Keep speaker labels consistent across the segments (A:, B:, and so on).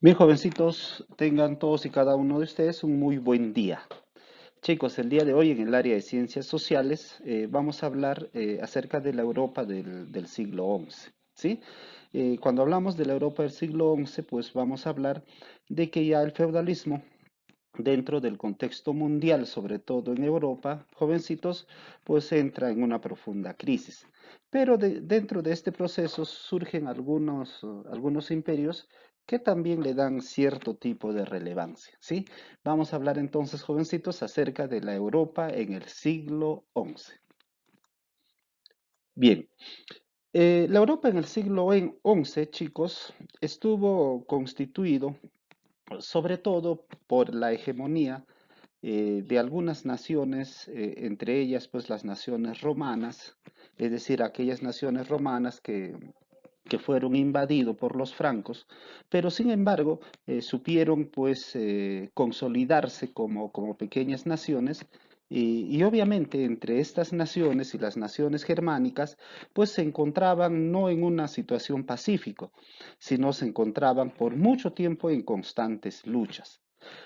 A: Bien, jovencitos, tengan todos y cada uno de ustedes un muy buen día. Chicos, el día de hoy en el área de ciencias sociales vamos a hablar acerca de la Europa del siglo XI, ¿sí? Cuando hablamos de la Europa del siglo XI, pues vamos a hablar de que ya el feudalismo dentro del contexto mundial, sobre todo en Europa, jovencitos, pues entra en una profunda crisis. Pero dentro de este proceso surgen algunos imperios que también le dan cierto tipo de relevancia, ¿sí? Vamos a hablar entonces, jovencitos, acerca de la Europa en el siglo XI. Bien, la Europa en el siglo XI, chicos, estuvo constituido sobre todo por la hegemonía de algunas naciones, entre ellas pues las naciones romanas, es decir, aquellas naciones romanas que fueron invadidos por los francos, pero sin embargo supieron pues consolidarse como pequeñas naciones y obviamente entre estas naciones y las naciones germánicas pues se encontraban no en una situación pacífica, sino se encontraban por mucho tiempo en constantes luchas.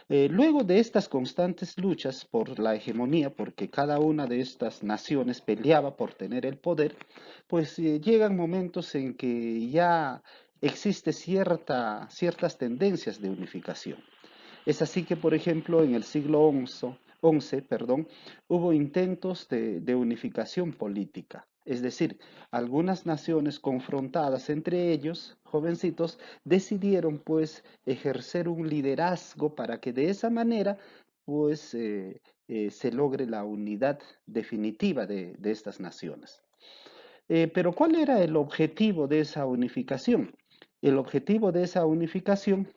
A: Luego de estas constantes luchas por la hegemonía, porque cada una de estas naciones peleaba por tener el poder, pues llegan momentos en que ya existe ciertas tendencias de unificación. Es así que, por ejemplo, en el siglo XI, perdón, hubo intentos de unificación política. Es decir, algunas naciones confrontadas entre ellos, jovencitos, decidieron pues ejercer un liderazgo para que de esa manera pues se logre la unidad definitiva de estas naciones. Pero ¿cuál era el objetivo de esa unificación? El objetivo de esa unificación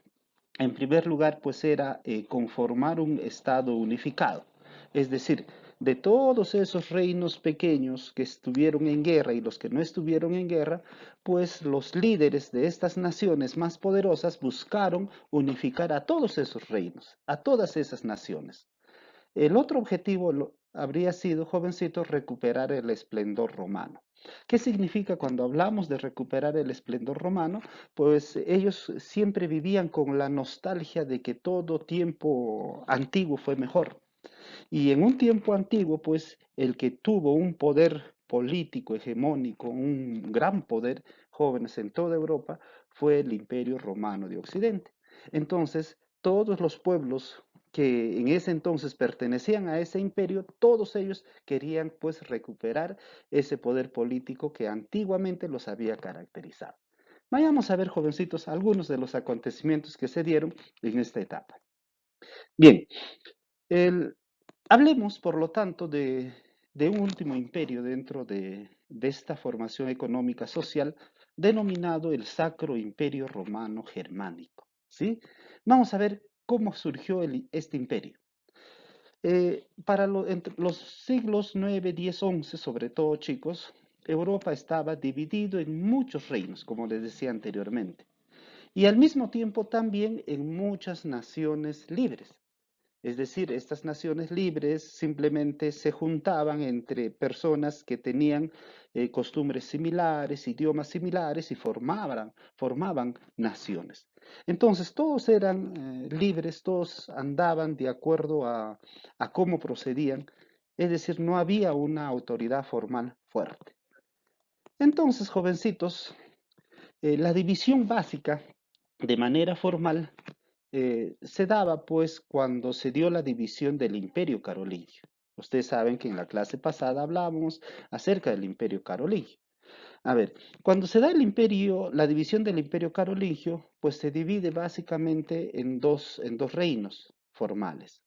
A: en primer lugar, pues era conformar un Estado unificado. Es decir, de todos esos reinos pequeños que estuvieron en guerra y los que no estuvieron en guerra, pues los líderes de estas naciones más poderosas buscaron unificar a todos esos reinos, a todas esas naciones. El otro objetivo habría sido, jovencitos, recuperar el esplendor romano. ¿Qué significa cuando hablamos de recuperar el esplendor romano? Pues ellos siempre vivían con la nostalgia de que todo tiempo antiguo fue mejor. Y en un tiempo antiguo, pues el que tuvo un poder político hegemónico, un gran poder, jóvenes en toda Europa, fue el Imperio Romano de Occidente. Entonces, todos los pueblos que en ese entonces pertenecían a ese imperio, todos ellos querían pues recuperar ese poder político que antiguamente los había caracterizado. Vayamos a ver, jovencitos, algunos de los acontecimientos que se dieron en esta etapa. Bien, el, hablemos, por lo tanto, de un último imperio dentro de esta formación económica social denominado el Sacro Imperio Romano Germánico. ¿Sí? Vamos a ver cómo surgió este imperio. Entre los siglos 9, 10, 11, sobre todo, chicos, Europa estaba dividido en muchos reinos, como les decía anteriormente, y al mismo tiempo también en muchas naciones libres. Es decir, estas naciones libres simplemente se juntaban entre personas que tenían costumbres similares, idiomas similares y formaban naciones. Entonces, todos eran libres, todos andaban de acuerdo a cómo procedían, es decir, no había una autoridad formal fuerte. Entonces, jovencitos, la división básica de manera formal se daba pues cuando se dio la división del Imperio Carolingio. Ustedes saben que en la clase pasada hablábamos acerca del Imperio Carolingio. A ver, cuando se da la división del Imperio Carolingio, pues se divide básicamente en dos reinos formales.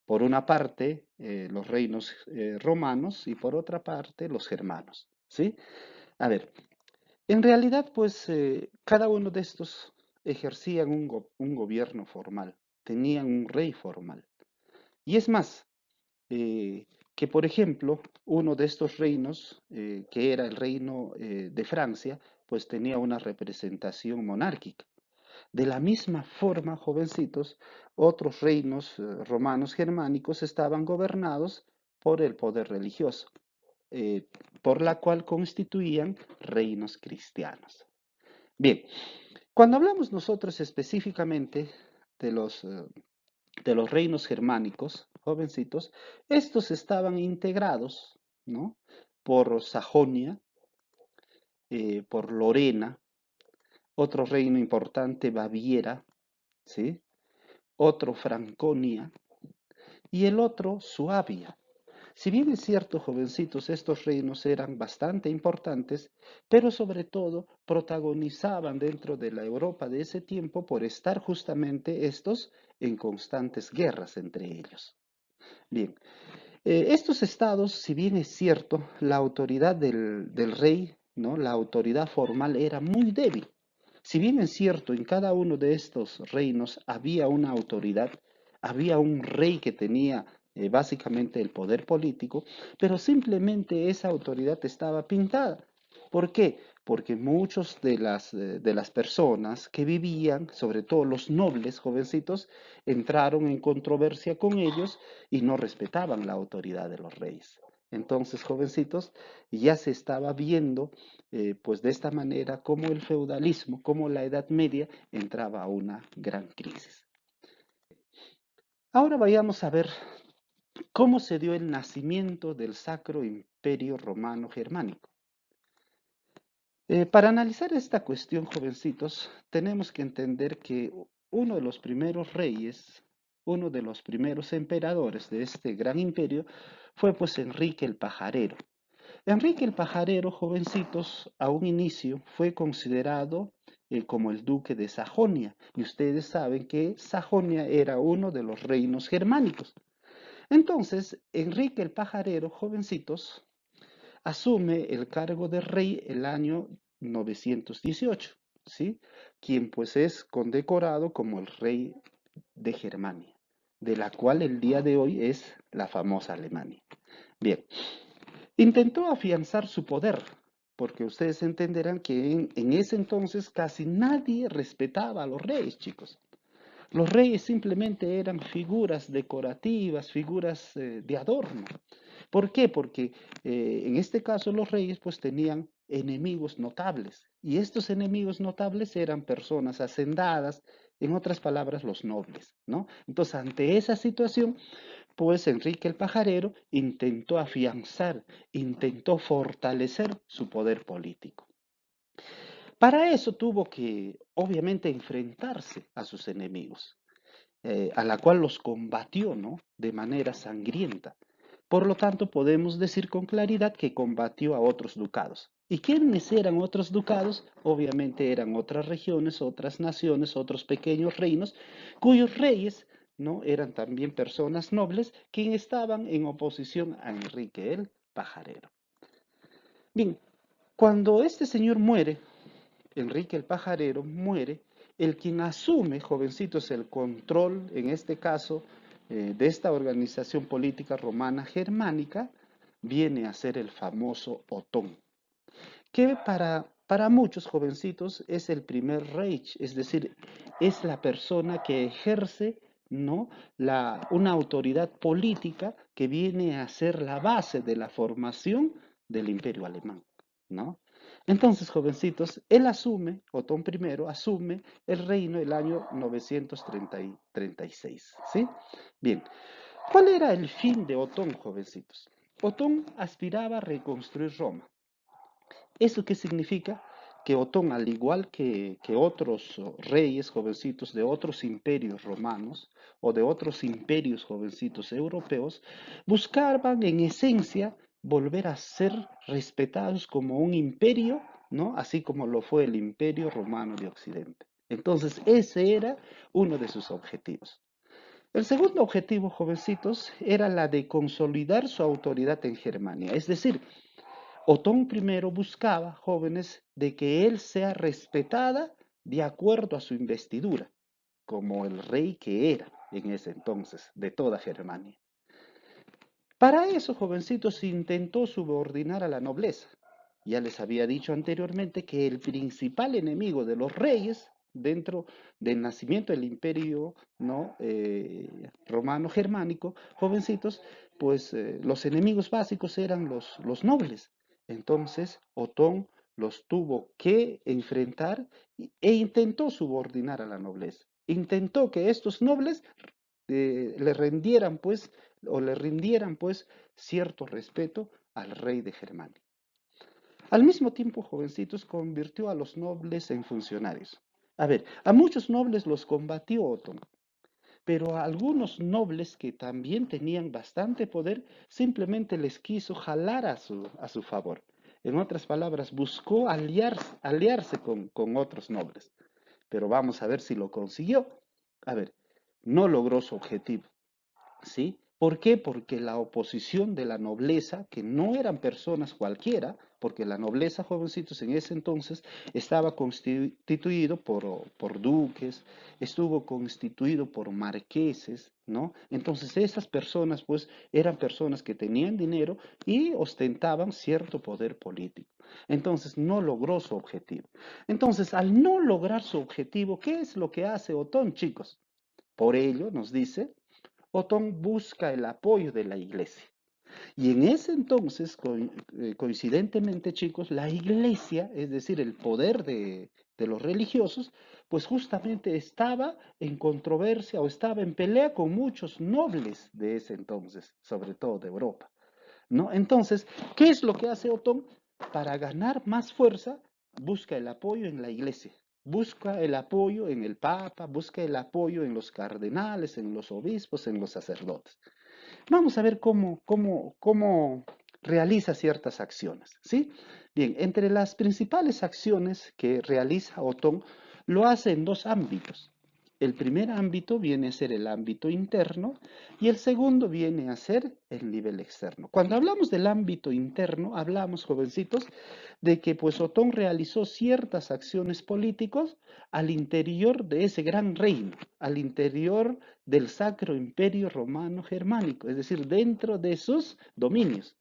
A: Por una parte, los reinos romanos y por otra parte, los germanos. ¿Sí? A ver, en realidad, pues cada uno de estos ejercían un gobierno formal, tenían un rey formal. Y es más, que por ejemplo, uno de estos reinos, que era el reino de Francia, pues tenía una representación monárquica. De la misma forma, jovencitos, otros reinos romanos germánicos estaban gobernados por el poder religioso, eh, por la cual constituían reinos cristianos. Bien, Cuando hablamos nosotros específicamente de de los reinos germánicos, jovencitos, estos estaban integrados, ¿no? Por Sajonia, por Lorena, otro reino importante, Baviera, ¿sí? Otro Franconia y el otro Suabia. Si bien es cierto, jovencitos, estos reinos eran bastante importantes, pero sobre todo protagonizaban dentro de la Europa de ese tiempo por estar justamente estos en constantes guerras entre ellos. Bien, estos estados, si bien es cierto, la autoridad del rey, ¿no? La autoridad formal era muy débil. Si bien es cierto, en cada uno de estos reinos había una autoridad, había un rey que tenía básicamente el poder político, pero simplemente esa autoridad estaba pintada. ¿Por qué? Porque muchos de las personas que vivían, sobre todo los nobles jovencitos, entraron en controversia con ellos y no respetaban la autoridad de los reyes. Entonces, jovencitos, ya se estaba viendo, pues de esta manera, cómo el feudalismo, cómo la Edad Media entraba a una gran crisis. Ahora vayamos a ver cómo se dio el nacimiento del Sacro Imperio Romano Germánico. Para analizar esta cuestión, jovencitos, tenemos que entender que uno de los primeros reyes, uno de los primeros emperadores de este gran imperio fue pues Enrique el Pajarero. Enrique el Pajarero, jovencitos, a un inicio fue considerado como el duque de Sajonia, y ustedes saben que Sajonia era uno de los reinos germánicos. Entonces, Enrique el Pajarero, jovencitos, asume el cargo de rey el año 918, ¿sí? Quien pues es condecorado como el rey de Germania, de la cual el día de hoy es la famosa Alemania. Bien, intentó afianzar su poder, porque ustedes entenderán que en ese entonces casi nadie respetaba a los reyes, chicos. Los reyes simplemente eran figuras decorativas, figuras de adorno. ¿Por qué? Porque en este caso los reyes pues tenían enemigos notables y estos enemigos notables eran personas hacendadas, en otras palabras los nobles, ¿no? Entonces ante esa situación pues Enrique el Pajarero intentó afianzar, intentó fortalecer su poder político. Para eso tuvo que obviamente enfrentarse a sus enemigos, a la cual los combatió, ¿no? De manera sangrienta. Por lo tanto, podemos decir con claridad que combatió a otros ducados. ¿Y quiénes eran otros ducados? Obviamente eran otras regiones, otras naciones, otros pequeños reinos, cuyos reyes, ¿no? Eran también personas nobles que estaban en oposición a Enrique el Pajarero. Bien, cuando este señor muere, Enrique el Pajarero muere, el quien asume, jovencitos, el control, en este caso, de esta organización política romana germánica, viene a ser el famoso Otón, que para muchos jovencitos es el primer Reich, es decir, es la persona que ejerce, ¿no? Una autoridad política que viene a ser la base de la formación del imperio alemán, ¿no? Entonces, jovencitos, él asume, Otón I asume el reino el año 936, ¿sí? Bien, ¿cuál era el fin de Otón, jovencitos? Otón aspiraba a reconstruir Roma. ¿Eso qué significa? Que Otón, al igual que otros reyes jovencitos de otros imperios romanos o de otros imperios jovencitos europeos, buscaban en esencia volver a ser respetados como un imperio, ¿no? Así como lo fue el imperio romano de Occidente. Entonces, ese era uno de sus objetivos. El segundo objetivo, jovencitos, era la de consolidar su autoridad en Germania, es decir, Otón primero buscaba, jóvenes, de que él sea respetada de acuerdo a su investidura, como el rey que era en ese entonces de toda Germania. Para eso, jovencitos, intentó subordinar a la nobleza. Ya les había dicho anteriormente que el principal enemigo de los reyes dentro del nacimiento del imperio, ¿no? Romano germánico, jovencitos, pues los enemigos básicos eran los nobles. Entonces, Otón los tuvo que enfrentar e intentó subordinar a la nobleza. Intentó que estos nobles le rendieran pues o le rindieran pues cierto respeto al rey de Germania. Al mismo tiempo, jovencitos, convirtió a los nobles en funcionarios. A ver, a muchos nobles los combatió Otón, pero a algunos nobles que también tenían bastante poder, simplemente les quiso jalar a su favor. En otras palabras, buscó aliarse con otros nobles. Pero vamos a ver si lo consiguió. A ver, no logró su objetivo. ¿Sí? ¿Por qué? Porque la oposición de la nobleza, que no eran personas cualquiera, porque la nobleza, jovencitos, en ese entonces estaba constituido por duques, estuvo constituido por marqueses, ¿no? Entonces esas personas, pues, eran personas que tenían dinero y ostentaban cierto poder político. Entonces no logró su objetivo. Entonces, al no lograr su objetivo, ¿qué es lo que hace Otón, chicos? Por ello, nos dice, Otón busca el apoyo de la iglesia. Y en ese entonces, coincidentemente, chicos, la iglesia, es decir, el poder de los religiosos, pues justamente estaba en controversia o estaba en pelea con muchos nobles de ese entonces, sobre todo de Europa, ¿no? Entonces, ¿qué es lo que hace Otón? Para ganar más fuerza, busca el apoyo en la iglesia, busca el apoyo en el papa, busca el apoyo en los cardenales, en los obispos, en los sacerdotes. Vamos a ver cómo realiza ciertas acciones, ¿sí? Bien, entre las principales acciones que realiza Otón, lo hace en dos ámbitos. El primer ámbito viene a ser el ámbito interno y el segundo viene a ser el nivel externo. Cuando hablamos del ámbito interno, hablamos, jovencitos, de que pues Otón realizó ciertas acciones políticas al interior de ese gran reino, al interior del Sacro Imperio Romano Germánico, es decir, dentro de sus dominios.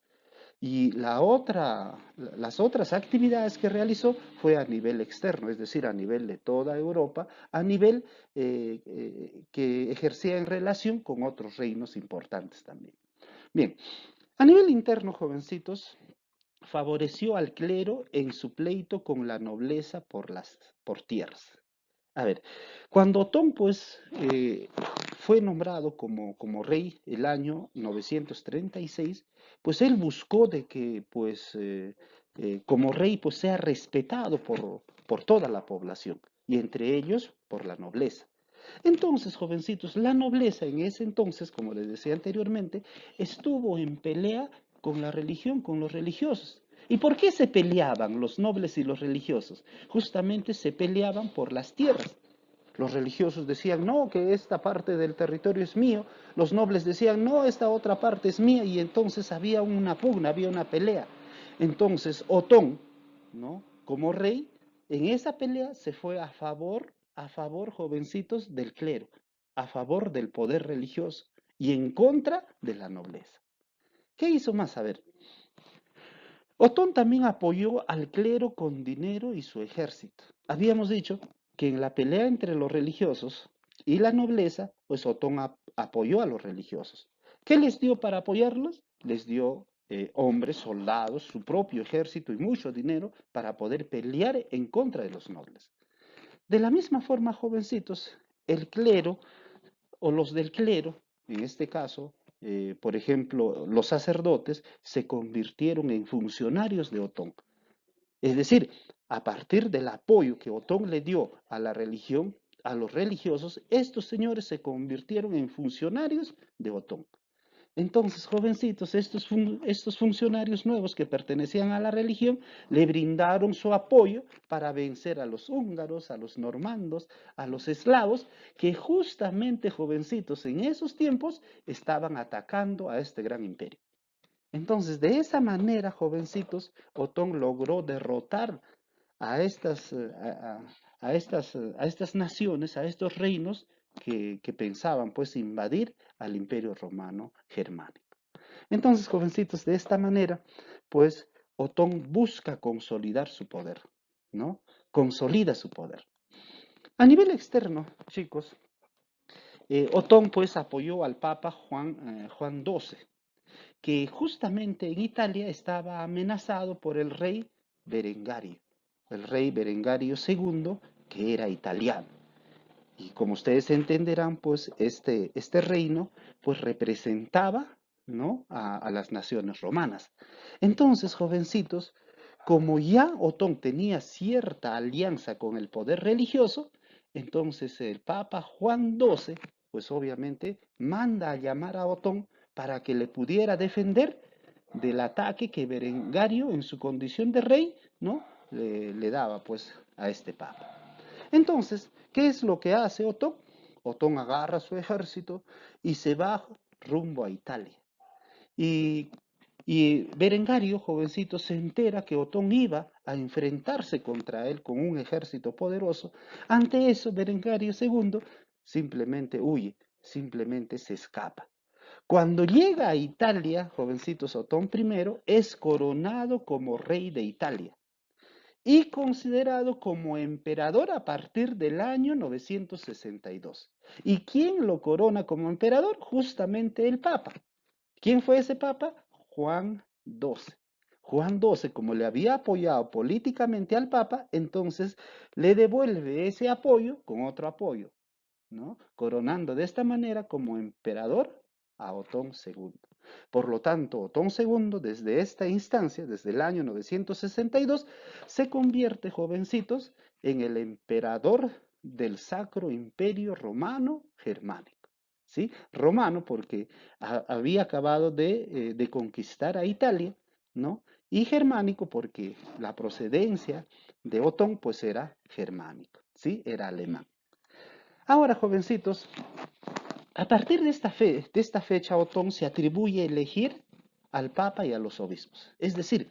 A: Y las otras actividades que realizó fue a nivel externo, es decir, a nivel de toda Europa, a nivel que ejercía en relación con otros reinos importantes también. Bien, a nivel interno, jovencitos, favoreció al clero en su pleito con la nobleza por tierras. A ver, cuando Otón pues fue nombrado como rey el año 936, pues él buscó de que pues como rey pues sea respetado por toda la población y entre ellos por la nobleza. Entonces, jovencitos, la nobleza en ese entonces, como les decía anteriormente, estuvo en pelea con la religión, con los religiosos. ¿Y por qué se peleaban los nobles y los religiosos? Justamente se peleaban por las tierras. Los religiosos decían, no, que esta parte del territorio es mío. Los nobles decían, no, esta otra parte es mía. Y entonces había una pugna, había una pelea. Entonces Otón, ¿no? Como rey, en esa pelea se fue a favor, jovencitos, del clero, a favor del poder religioso y en contra de la nobleza. ¿Qué hizo más? A ver, Otón también apoyó al clero con dinero y su ejército. Habíamos dicho que en la pelea entre los religiosos y la nobleza, pues Otón apoyó a los religiosos. ¿Qué les dio para apoyarlos? Les dio hombres, soldados, su propio ejército y mucho dinero para poder pelear en contra de los nobles. De la misma forma, jovencitos, el clero o los del clero, en este caso, por ejemplo, los sacerdotes, se convirtieron en funcionarios de Otón. Es decir, a partir del apoyo que Otón le dio a la religión, a los religiosos, estos señores se convirtieron en funcionarios de Otón. Entonces, jovencitos, estos funcionarios nuevos que pertenecían a la religión le brindaron su apoyo para vencer a los húngaros, a los normandos, a los eslavos, que justamente, jovencitos, en esos tiempos estaban atacando a este gran imperio. Entonces, de esa manera, jovencitos, Otón logró derrotar a estas naciones, a estos reinos que pensaban pues invadir al imperio romano germánico. Entonces, jovencitos, de esta manera, pues Otón busca consolidar su poder, ¿no? Consolida su poder. A nivel externo, chicos, Otón pues apoyó al Papa Juan XII, que justamente en Italia estaba amenazado por el rey Berengario. el rey Berengario II, que era italiano. Y como ustedes entenderán, pues este reino pues representaba, ¿no?, a las naciones romanas. Entonces, jovencitos, como ya Otón tenía cierta alianza con el poder religioso, entonces el Papa Juan XII, pues obviamente manda a llamar a Otón para que le pudiera defender del ataque que Berengario, en su condición de rey, ¿no?, le daba pues a este Papa. Entonces, ¿qué es lo que hace Otón? Otón agarra su ejército y se va rumbo a Italia. Y, y Berengario, jovencito, se entera que Otón iba a enfrentarse contra él con un ejército poderoso. Ante eso, Berengario II simplemente huye, simplemente se escapa. Cuando llega a Italia, jovencitos, Otón I es coronado como rey de Italia y considerado como emperador a partir del año 962. ¿Y quién lo corona como emperador? Justamente el Papa. ¿Quién fue ese Papa? Juan XII. Juan XII, como le había apoyado políticamente al Papa, entonces le devuelve ese apoyo con otro apoyo, ¿no?, coronando de esta manera como emperador a Otón II. Por lo tanto, Otón II, desde esta instancia, desde el año 962, se convierte, jovencitos, en el emperador del Sacro Imperio Romano Germánico. ¿Sí? Romano porque había acabado de conquistar a Italia, ¿no? Y germánico porque la procedencia de Otón pues era germánico, ¿sí? Era alemán. Ahora, jovencitos, a partir de esta fecha, Otón se atribuye elegir al Papa y a los obispos. Es decir,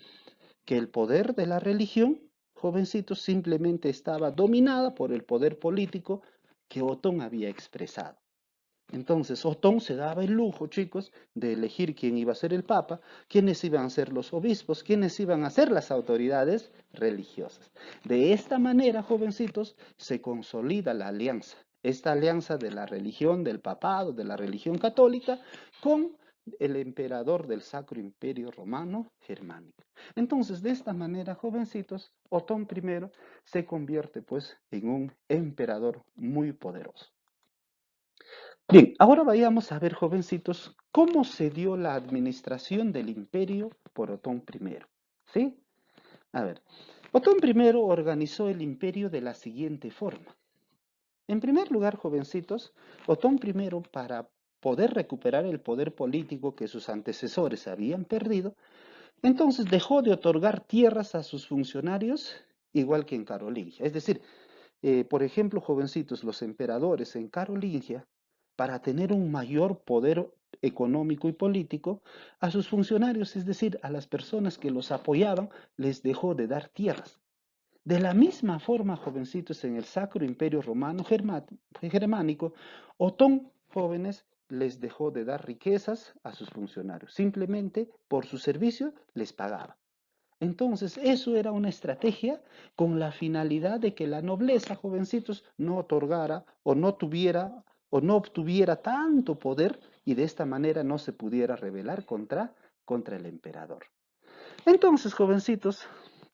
A: que el poder de la religión, jovencitos, simplemente estaba dominada por el poder político que Otón había expresado. Entonces, Otón se daba el lujo, chicos, de elegir quién iba a ser el Papa, quiénes iban a ser los obispos, quiénes iban a ser las autoridades religiosas. De esta manera, jovencitos, se consolida la alianza. Esta alianza de la religión, del papado, de la religión católica, con el emperador del Sacro Imperio Romano Germánico. Entonces, de esta manera, jovencitos, Otón I se convierte, pues, en un emperador muy poderoso. Bien, ahora vayamos a ver, jovencitos, cómo se dio la administración del imperio por Otón I. ¿Sí? A ver, Otón I organizó el imperio de la siguiente forma. En primer lugar, jovencitos, Otón I, para poder recuperar el poder político que sus antecesores habían perdido, entonces dejó de otorgar tierras a sus funcionarios, igual que en Carolingia. Es decir, por ejemplo, jovencitos, los emperadores en Carolingia, para tener un mayor poder económico y político, a sus funcionarios, es decir, a las personas que los apoyaban, les dejó de dar tierras. De la misma forma, jovencitos, en el Sacro Imperio Romano Germánico, Otón, jóvenes, les dejó de dar riquezas a sus funcionarios. Simplemente por su servicio les pagaba. Entonces, eso era una estrategia con la finalidad de que la nobleza, jovencitos, no otorgara o no obtuviera tanto poder y de esta manera no se pudiera rebelar contra el emperador. Entonces, jovencitos,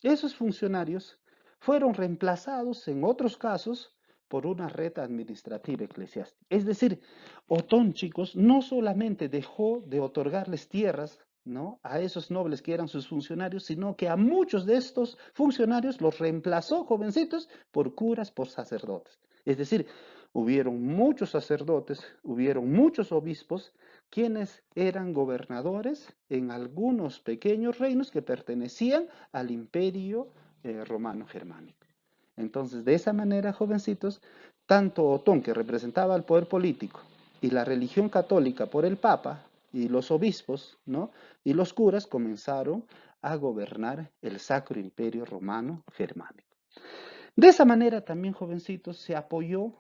A: esos funcionarios fueron reemplazados en otros casos por una red administrativa eclesiástica. Es decir, Otón, chicos, no solamente dejó de otorgarles tierras, ¿no?, a esos nobles que eran sus funcionarios, sino que a muchos de estos funcionarios los reemplazó, jovencitos, por curas, por sacerdotes. Es decir, hubieron muchos sacerdotes, hubieron muchos obispos, quienes eran gobernadores en algunos pequeños reinos que pertenecían al imperio romano germánico. Entonces, de esa manera, jovencitos, tanto Otón, que representaba al poder político, y la religión católica por el Papa, y los obispos, ¿no?, y los curas comenzaron a gobernar el Sacro Imperio Romano Germánico. De esa manera también, jovencitos, se apoyó,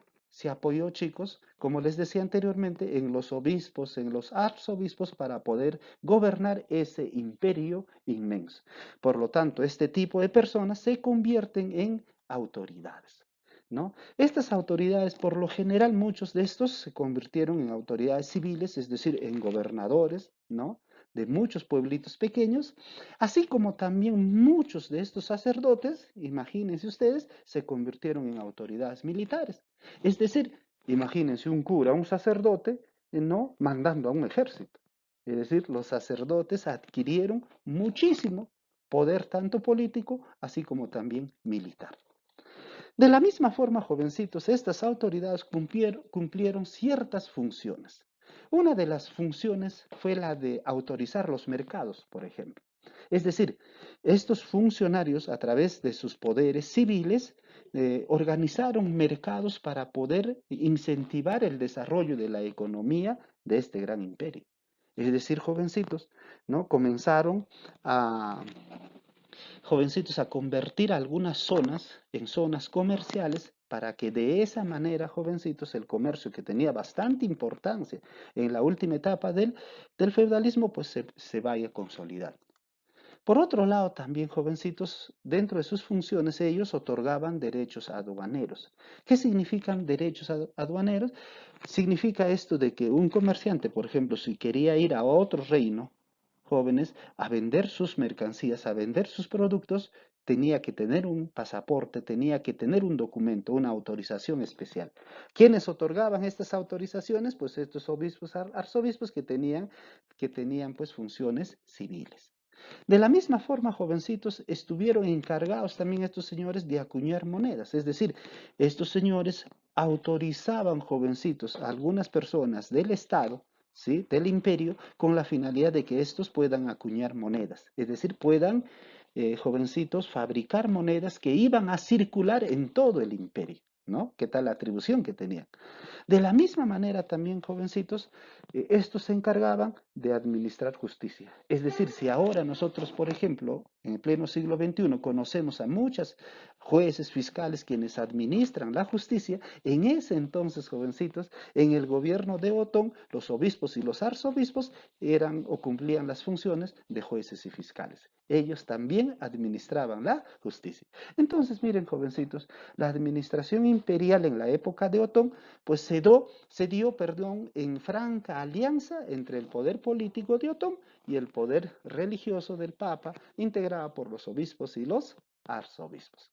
A: chicos, como les decía anteriormente, en los obispos, en los arzobispos, para poder gobernar ese imperio inmenso. Por lo tanto, este tipo de personas se convierten en autoridades, ¿no? Estas autoridades, por lo general, muchos de estos se convirtieron en autoridades civiles, es decir, en gobernadores, ¿no?, de muchos pueblitos pequeños, así como también muchos de estos sacerdotes, imagínense ustedes, se convirtieron en autoridades militares. Es decir, imagínense un cura, un sacerdote, no mandando a un ejército. Es decir, los sacerdotes adquirieron muchísimo poder tanto político así como también militar. De la misma forma, jovencitos, estas autoridades cumplieron ciertas funciones. Una de las funciones fue la de autorizar los mercados, por ejemplo. Es decir, estos funcionarios, a través de sus poderes civiles, organizaron mercados para poder incentivar el desarrollo de la economía de este gran imperio. Es decir, jovencitos, ¿no? Comenzaron a jovencitos a convertir algunas zonas en zonas comerciales para que de esa manera, jovencitos, el comercio que tenía bastante importancia en la última etapa del feudalismo, pues se vaya consolidando. Por otro lado, también, jovencitos, dentro de sus funciones, ellos otorgaban derechos aduaneros. ¿Qué significan derechos aduaneros? Significa esto de que un comerciante, por ejemplo, si quería ir a otro reino, jóvenes, a vender sus mercancías, a vender sus productos, tenía que tener un pasaporte, tenía que tener un documento, una autorización especial. ¿Quiénes otorgaban estas autorizaciones? Pues estos obispos, arzobispos que tenían pues funciones civiles. De la misma forma, jovencitos, estuvieron encargados también estos señores de acuñar monedas, es decir, estos señores autorizaban, jovencitos, a algunas personas del Estado, ¿sí?, del imperio, con la finalidad de que estos puedan acuñar monedas, es decir, puedan, jovencitos, fabricar monedas que iban a circular en todo el imperio, ¿no? ¿Qué tal la atribución que tenían? De la misma manera también, jovencitos, estos se encargaban de administrar justicia. Es decir, si ahora nosotros, por ejemplo, en el pleno siglo XXI, conocemos a muchos jueces, fiscales, quienes administran la justicia, en ese entonces, jovencitos, en el gobierno de Otón, los obispos y los arzobispos eran o cumplían las funciones de jueces y fiscales. Ellos también administraban la justicia. Entonces, miren, jovencitos, la administración imperial en la época de Otón pues se dio, perdón, en franca alianza entre el poder político de Otón y el poder religioso del Papa, integrada por los obispos y los arzobispos.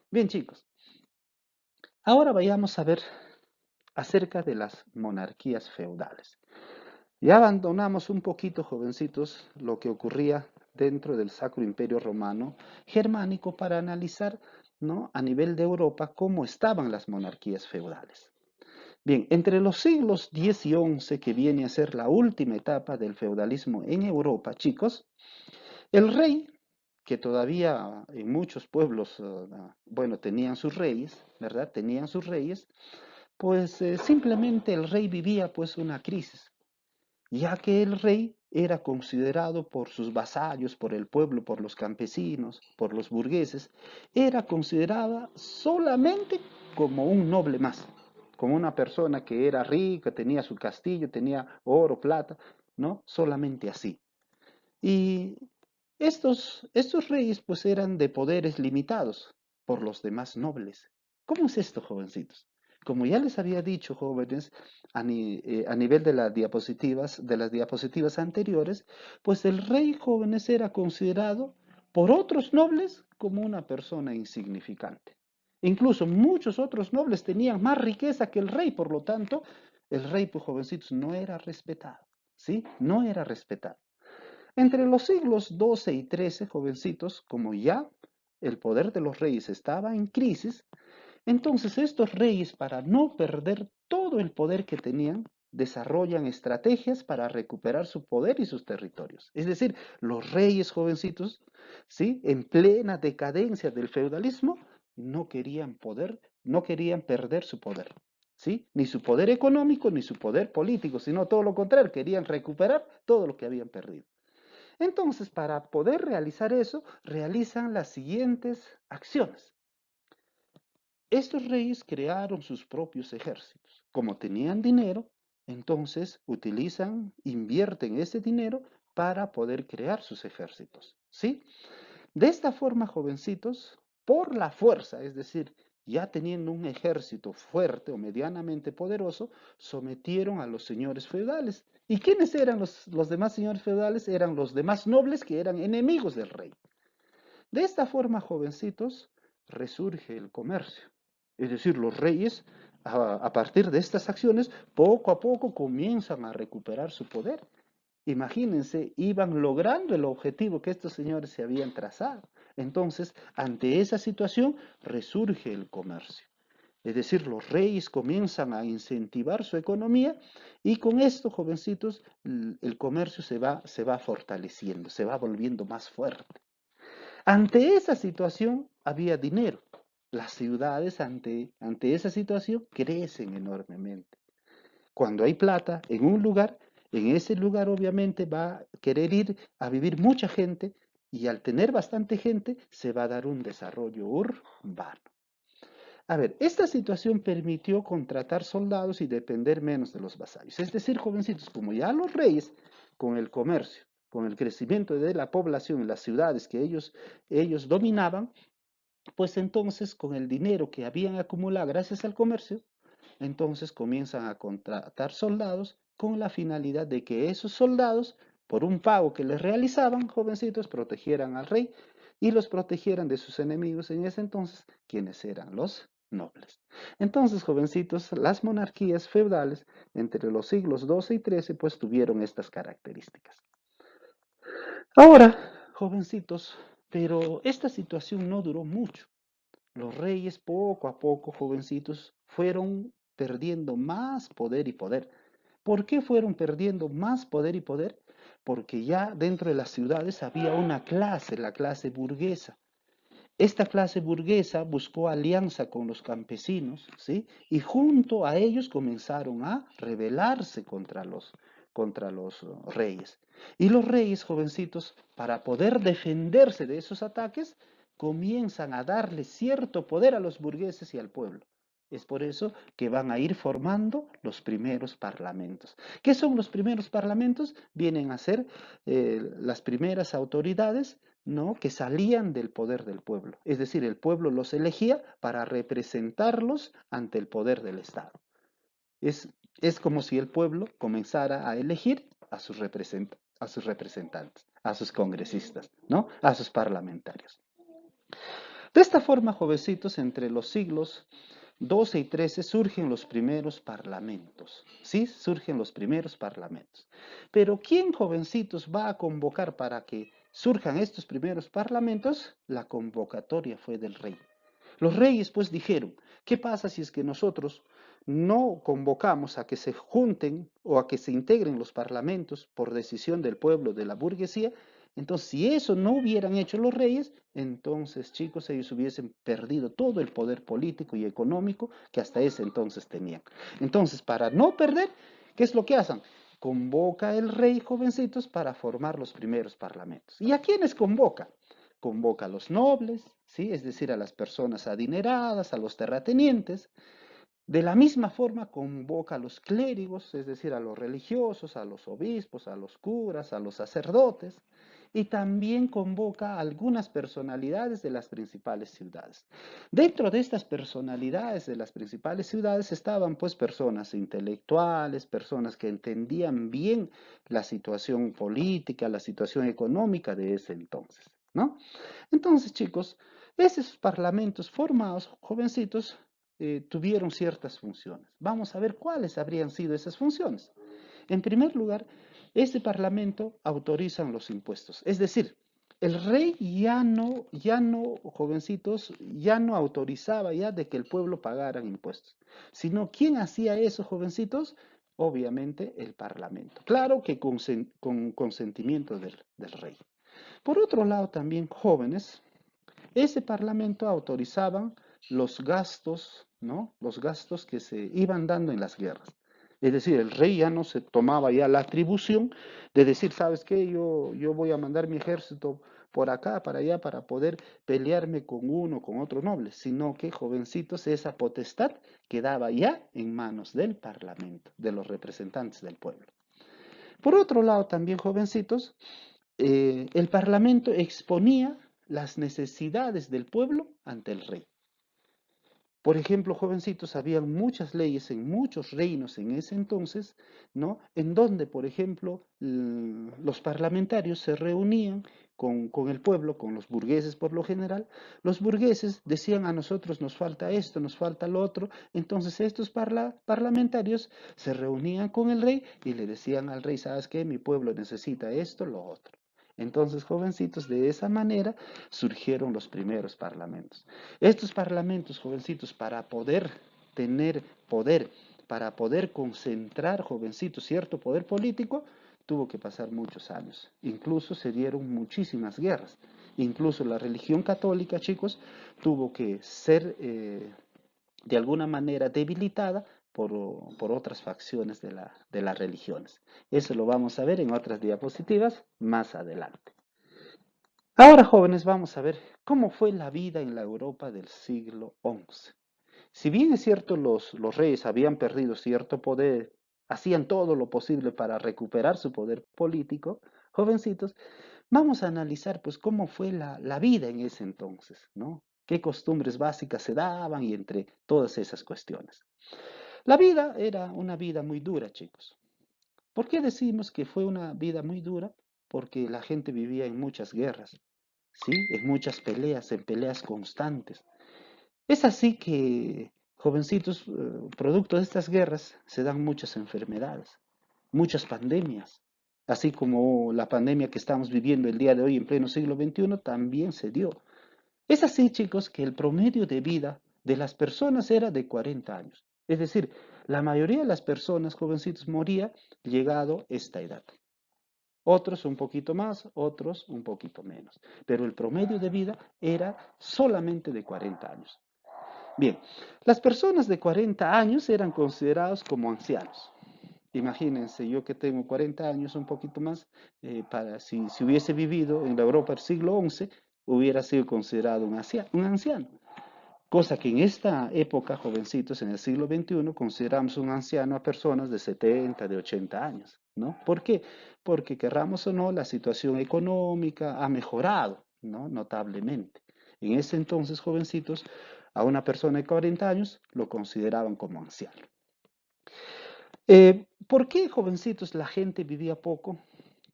A: Bien, chicos, ahora vayamos a ver acerca de las monarquías feudales. Ya abandonamos un poquito, jovencitos, lo que ocurría dentro del Sacro Imperio Romano Germánico para analizar, ¿no?, a nivel de Europa cómo estaban las monarquías feudales. Bien, entre los siglos X y XI, que viene a ser la última etapa del feudalismo en Europa, chicos, el rey, que todavía en muchos pueblos, bueno, tenían sus reyes, ¿verdad? Tenían sus reyes, pues simplemente el rey vivía pues una crisis, ya que el rey era considerado por sus vasallos, por el pueblo, por los campesinos, por los burgueses, era considerada solamente como un noble más, como una persona que era rica, tenía su castillo, tenía oro, plata, ¿no? Solamente así. Y estos reyes pues eran de poderes limitados por los demás nobles. ¿Cómo es esto, jovencitos? Como ya les había dicho, jóvenes, a nivel de las diapositivas anteriores, pues el rey, jóvenes, era considerado por otros nobles como una persona insignificante. Incluso muchos otros nobles tenían más riqueza que el rey, por lo tanto, el rey, pues jovencitos, no era respetado, ¿sí? No era respetado. Entre los siglos XII y XIII, jovencitos, como ya el poder de los reyes estaba en crisis, entonces estos reyes, para no perder todo el poder que tenían, desarrollan estrategias para recuperar su poder y sus territorios. Es decir, los reyes jovencitos, ¿sí?, en plena decadencia del feudalismo, no querían poder, no querían perder su poder, ¿sí? Ni su poder económico, ni su poder político, sino todo lo contrario, querían recuperar todo lo que habían perdido. Entonces, para poder realizar eso, realizan las siguientes acciones. Estos reyes crearon sus propios ejércitos. Como tenían dinero, entonces invierten ese dinero para poder crear sus ejércitos, ¿sí? De esta forma, jovencitos, por la fuerza, es decir, ya teniendo un ejército fuerte o medianamente poderoso, sometieron a los señores feudales. ¿Y quiénes eran los demás señores feudales? Eran los demás nobles que eran enemigos del rey. De esta forma, jovencitos, resurge el comercio. Es decir, los reyes, a partir de estas acciones, poco a poco comienzan a recuperar su poder. Imagínense, iban logrando el objetivo que estos señores se habían trazado. Entonces, ante esa situación, resurge el comercio. Es decir, los reyes comienzan a incentivar su economía y con esto, jovencitos, el comercio se va fortaleciendo, se va volviendo más fuerte. Ante esa situación había dinero. Las ciudades ante esa situación crecen enormemente. Cuando hay plata en un lugar, en ese lugar obviamente va a querer ir a vivir mucha gente y al tener bastante gente se va a dar un desarrollo urbano. A ver, esta situación permitió contratar soldados y depender menos de los vasallos. Es decir, jovencitos, como ya los reyes, con el comercio, con el crecimiento de la población en las ciudades que ellos dominaban, pues entonces con el dinero que habían acumulado gracias al comercio, entonces comienzan a contratar soldados con la finalidad de que esos soldados, por un pago que les realizaban, jovencitos, protegieran al rey y los protegieran de sus enemigos en ese entonces, quienes eran los nobles. Entonces, jovencitos, las monarquías feudales entre los siglos XII y XIII pues tuvieron estas características. Ahora, jovencitos, pero esta situación no duró mucho. Los reyes poco a poco, jovencitos, fueron perdiendo más poder y poder. ¿Por qué fueron perdiendo más poder y poder? Porque ya dentro de las ciudades había una clase, la clase burguesa. Esta clase burguesa buscó alianza con los campesinos, ¿sí? Y junto a ellos comenzaron a rebelarse contra los reyes. Y los reyes, jovencitos, para poder defenderse de esos ataques, comienzan a darle cierto poder a los burgueses y al pueblo. Es por eso que van a ir formando los primeros parlamentos. ¿Qué son los primeros parlamentos? Vienen a ser las primeras autoridades, ¿no?, que salían del poder del pueblo. Es decir, el pueblo los elegía para representarlos ante el poder del Estado. Es, es como si el pueblo comenzara a elegir a sus representantes, a sus congresistas, ¿no?, a sus parlamentarios. De esta forma, jovencitos, entre los siglos XII y XIII surgen los primeros parlamentos, ¿sí? Surgen los primeros parlamentos. Pero ¿quién, jovencitos, va a convocar para que surjan estos primeros parlamentos? La convocatoria fue del rey. Los reyes pues dijeron, ¿qué pasa si es que nosotros no convocamos a que se junten o a que se integren los parlamentos por decisión del pueblo, de la burguesía? Entonces, si eso no hubieran hecho los reyes, entonces, chicos, ellos hubiesen perdido todo el poder político y económico que hasta ese entonces tenían. Entonces, para no perder, ¿qué es lo que hacen? Convoca el rey, jovencitos, para formar los primeros parlamentos. ¿Y a quiénes convoca? Convoca a los nobles, ¿sí?, es decir, a las personas adineradas, a los terratenientes. De la misma forma convoca a los clérigos, es decir, a los religiosos, a los obispos, a los curas, a los sacerdotes, y también convoca a algunas personalidades de las principales ciudades. Dentro de estas personalidades de las principales ciudades estaban pues personas intelectuales, personas que entendían bien la situación política, la situación económica de ese entonces, ¿no? Entonces, chicos, esos parlamentos formados, jovencitos, tuvieron ciertas funciones. Vamos a ver cuáles habrían sido esas funciones. En primer lugar, este parlamento autoriza los impuestos, es decir, el rey jovencitos, ya no autorizaba ya de que el pueblo pagara impuestos, sino ¿quién hacía eso, jovencitos? Obviamente el parlamento. Claro que con consentimiento del rey. Por otro lado, también jóvenes, ese parlamento autorizaban los gastos, ¿no?, los gastos que se iban dando en las guerras. Es decir, el rey ya no se tomaba ya la atribución de decir, ¿sabes qué? Yo voy a mandar mi ejército por acá, para allá, para poder pelearme con uno, con otro noble, sino que, jovencitos, esa potestad quedaba ya en manos del parlamento, de los representantes del pueblo. Por otro lado, también, jovencitos, el parlamento exponía las necesidades del pueblo ante el rey. Por ejemplo, jovencitos, habían muchas leyes en muchos reinos en ese entonces, ¿no? En donde, por ejemplo, los parlamentarios se reunían con el pueblo, con los burgueses por lo general. Los burgueses decían a nosotros nos falta esto, nos falta lo otro. Entonces estos parlamentarios se reunían con el rey y le decían al rey, ¿sabes qué? Mi pueblo necesita esto, lo otro. Entonces, jovencitos, de esa manera surgieron los primeros parlamentos. Estos parlamentos, jovencitos, para poder tener poder, para poder concentrar, jovencitos, cierto poder político, tuvo que pasar muchos años. Incluso se dieron muchísimas guerras. Incluso la religión católica, chicos, tuvo que ser de alguna manera debilitada por otras facciones de las religiones. Eso lo vamos a ver en otras diapositivas más adelante. Ahora, jóvenes, vamos a ver cómo fue la vida en la Europa del siglo XI. Si bien es cierto, los reyes habían perdido cierto poder, hacían todo lo posible para recuperar su poder político, jovencitos, vamos a analizar pues cómo fue la vida en ese entonces, ¿no? Qué costumbres básicas se daban y entre todas esas cuestiones. La vida era una vida muy dura, chicos. ¿Por qué decimos que fue una vida muy dura? Porque la gente vivía en muchas guerras, ¿sí? En muchas peleas, en peleas constantes. Es así que, jovencitos, producto de estas guerras, se dan muchas enfermedades, muchas pandemias, así como la pandemia que estamos viviendo el día de hoy en pleno siglo XXI también se dio. Es así, chicos, que el promedio de vida de las personas era de 40 años. Es decir, la mayoría de las personas, jovencitos, moría llegado esta edad. Otros un poquito más, otros un poquito menos. Pero el promedio de vida era solamente de 40 años. Bien, las personas de 40 años eran considerados como ancianos. Imagínense, yo que tengo 40 años, un poquito más, si hubiese vivido en la Europa del siglo XI, hubiera sido considerado un anciano. Cosa que en esta época, jovencitos, en el siglo XXI, consideramos un anciano a personas de 70, de 80 años, ¿no? ¿Por qué? Porque querramos o no, la situación económica ha mejorado, ¿no? Notablemente. En ese entonces, jovencitos, a una persona de 40 años lo consideraban como anciano. ¿Por qué, jovencitos, la gente vivía poco?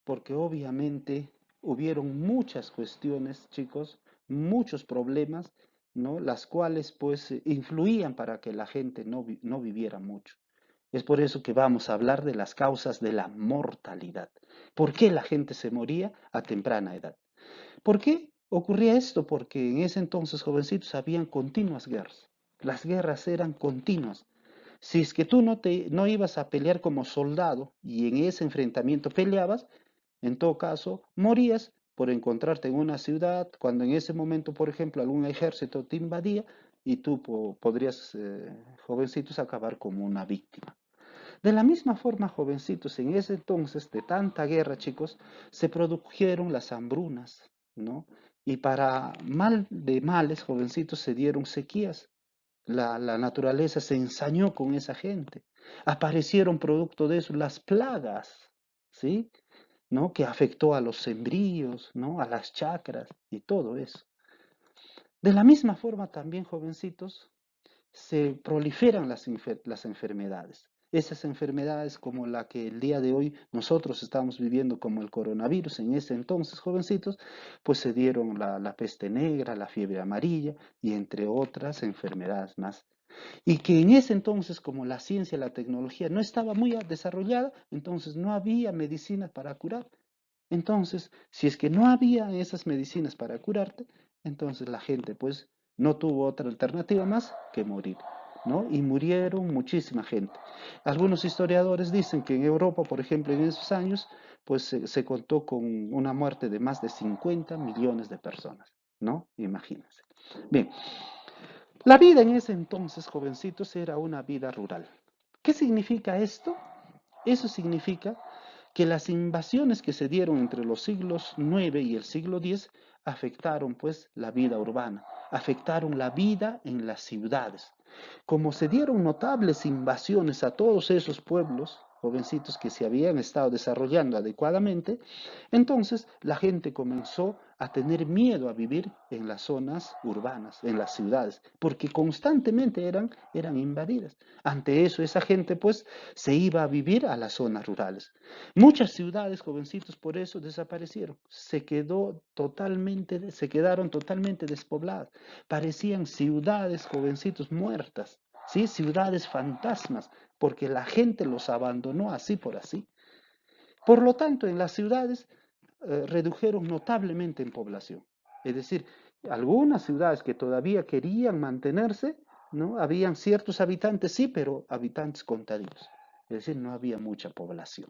A: Porque obviamente hubieron muchas cuestiones, chicos, muchos problemas, ¿no? Las cuales pues influían para que la gente no viviera mucho. Es por eso que vamos a hablar de las causas de la mortalidad. ¿Por qué la gente se moría a temprana edad? ¿Por qué ocurría esto? Porque en ese entonces, jovencitos, habían continuas guerras. Las guerras eran continuas. Si es que tú no ibas a pelear como soldado y en ese enfrentamiento peleabas, en todo caso, morías por encontrarte en una ciudad, cuando en ese momento, por ejemplo, algún ejército te invadía y tú podrías, jovencitos, acabar como una víctima. De la misma forma, jovencitos, en ese entonces de tanta guerra, chicos, se produjeron las hambrunas, ¿no? Y para mal de males, jovencitos, se dieron sequías. La naturaleza se ensañó con esa gente. Aparecieron producto de eso las plagas, ¿sí? ¿No? Que afectó a los sembríos, ¿no? A las chacras y todo eso. De la misma forma también, jovencitos, se proliferan las enfermedades. Esas enfermedades como la que el día de hoy nosotros estamos viviendo como el coronavirus, en ese entonces, jovencitos, pues se dieron la peste negra, la fiebre amarilla y entre otras enfermedades más. Y que en ese entonces, como la ciencia, la tecnología no estaba muy desarrollada, entonces no había medicinas para curar. Entonces, si es que no había esas medicinas para curarte, entonces la gente pues no tuvo otra alternativa más que morir, ¿no? Y murieron muchísima gente. Algunos historiadores dicen que en Europa, por ejemplo, en esos años, pues se contó con una muerte de más de 50 millones de personas, ¿no? Imagínense. Bien, la vida en ese entonces, jovencitos, era una vida rural. ¿Qué significa esto? Eso significa que las invasiones que se dieron entre los siglos IX y el siglo X afectaron pues la vida urbana, afectaron la vida en las ciudades. Como se dieron notables invasiones a todos esos pueblos, jovencitos que se habían estado desarrollando adecuadamente, entonces la gente comenzó a tener miedo a vivir en las zonas urbanas, en las ciudades, porque constantemente eran invadidas. Ante eso, esa gente pues se iba a vivir a las zonas rurales. Muchas ciudades, jovencitos, por eso desaparecieron. Se quedaron totalmente despobladas. Parecían ciudades, jovencitos, muertas, ¿sí? Ciudades fantasmas, porque la gente los abandonó así por así. Por lo tanto, en las ciudades redujeron notablemente en población. Es decir, algunas ciudades que todavía querían mantenerse, ¿no? Habían ciertos habitantes, sí, pero habitantes contaditos. Es decir, no había mucha población.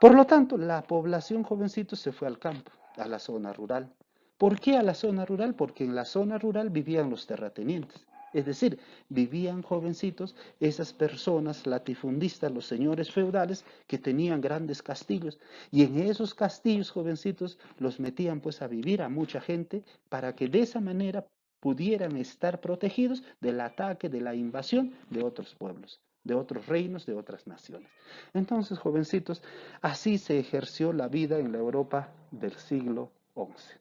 A: Por lo tanto, la población jovencito se fue al campo, a la zona rural. ¿Por qué a la zona rural? Porque en la zona rural vivían los terratenientes. Es decir, vivían jovencitos, esas personas latifundistas, los señores feudales que tenían grandes castillos. Y en esos castillos jovencitos los metían pues a vivir a mucha gente para que de esa manera pudieran estar protegidos del ataque, de la invasión de otros pueblos, de otros reinos, de otras naciones. Entonces, jovencitos, así se ejerció la vida en la Europa del siglo XI.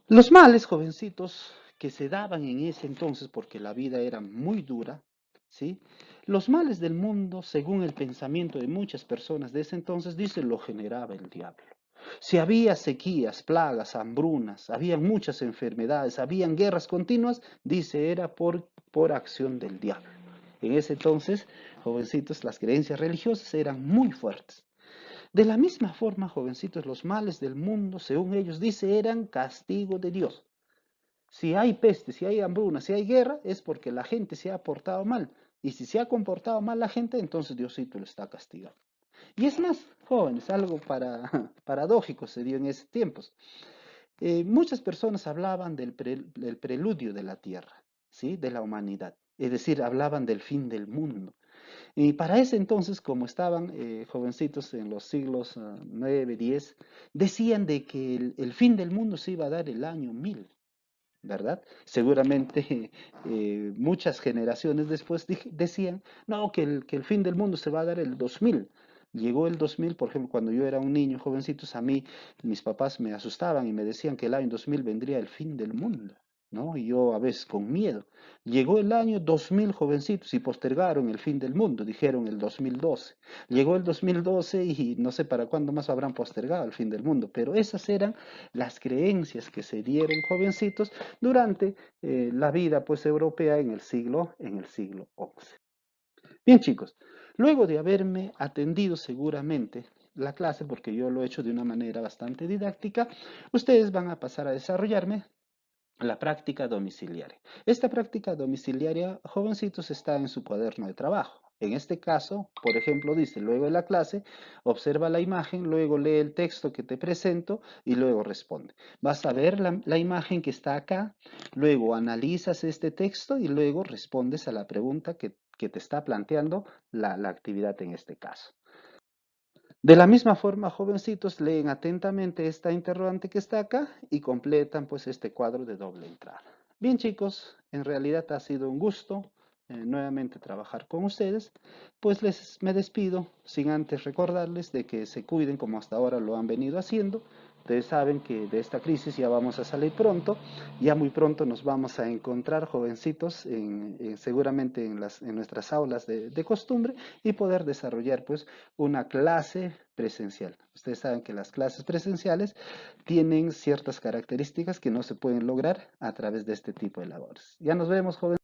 A: Los males, jovencitos, que se daban en ese entonces, porque la vida era muy dura, ¿sí? Los males del mundo, según el pensamiento de muchas personas de ese entonces, dice, lo generaba el diablo. Si había sequías, plagas, hambrunas, había muchas enfermedades, habían guerras continuas, dice, era por acción del diablo. En ese entonces, jovencitos, las creencias religiosas eran muy fuertes. De la misma forma, jovencitos, los males del mundo, según ellos dice, eran castigo de Dios. Si hay peste, si hay hambruna, si hay guerra, es porque la gente se ha portado mal. Y si se ha comportado mal la gente, entonces Diosito lo está castigando. Y es más, jóvenes, algo paradójico se dio en esos tiempos. Muchas personas hablaban del preludio de la tierra, ¿sí? De la humanidad. Es decir, hablaban del fin del mundo. Y para ese entonces, como estaban jovencitos en los siglos 9, 10, decían de que el fin del mundo se iba a dar el año 1000, ¿verdad? Seguramente muchas generaciones después decían, no, que el fin del mundo se va a dar el 2000. Llegó el 2000, por ejemplo, cuando yo era un niño, jovencitos, a mí mis papás me asustaban y me decían que el año 2000 vendría el fin del mundo, ¿no? Y yo a veces con miedo. Llegó el año 2000, jovencitos, y postergaron el fin del mundo, dijeron el 2012. Llegó el 2012 y no sé para cuándo más habrán postergado el fin del mundo, pero esas eran las creencias que se dieron, jovencitos, durante la vida pues europea en el siglo XI. Bien, chicos, luego de haberme atendido seguramente la clase, porque yo lo he hecho de una manera bastante didáctica, ustedes van a pasar a desarrollarme la práctica domiciliaria. Esta práctica domiciliaria, jovencitos, está en su cuaderno de trabajo. En este caso, por ejemplo, dice, luego de la clase, observa la imagen, luego lee el texto que te presento y luego responde. Vas a ver la imagen que está acá, luego analizas este texto y luego respondes a la pregunta que te está planteando la actividad en este caso. De la misma forma, jovencitos, leen atentamente esta interrogante que está acá y completan pues este cuadro de doble entrada. Bien, chicos, en realidad ha sido un gusto nuevamente trabajar con ustedes. Pues me despido sin antes recordarles de que se cuiden como hasta ahora lo han venido haciendo. Ustedes saben que de esta crisis ya vamos a salir pronto, ya muy pronto nos vamos a encontrar, jovencitos, seguramente en nuestras aulas de costumbre y poder desarrollar pues una clase presencial. Ustedes saben que las clases presenciales tienen ciertas características que no se pueden lograr a través de este tipo de labores. Ya nos vemos, jóvenes.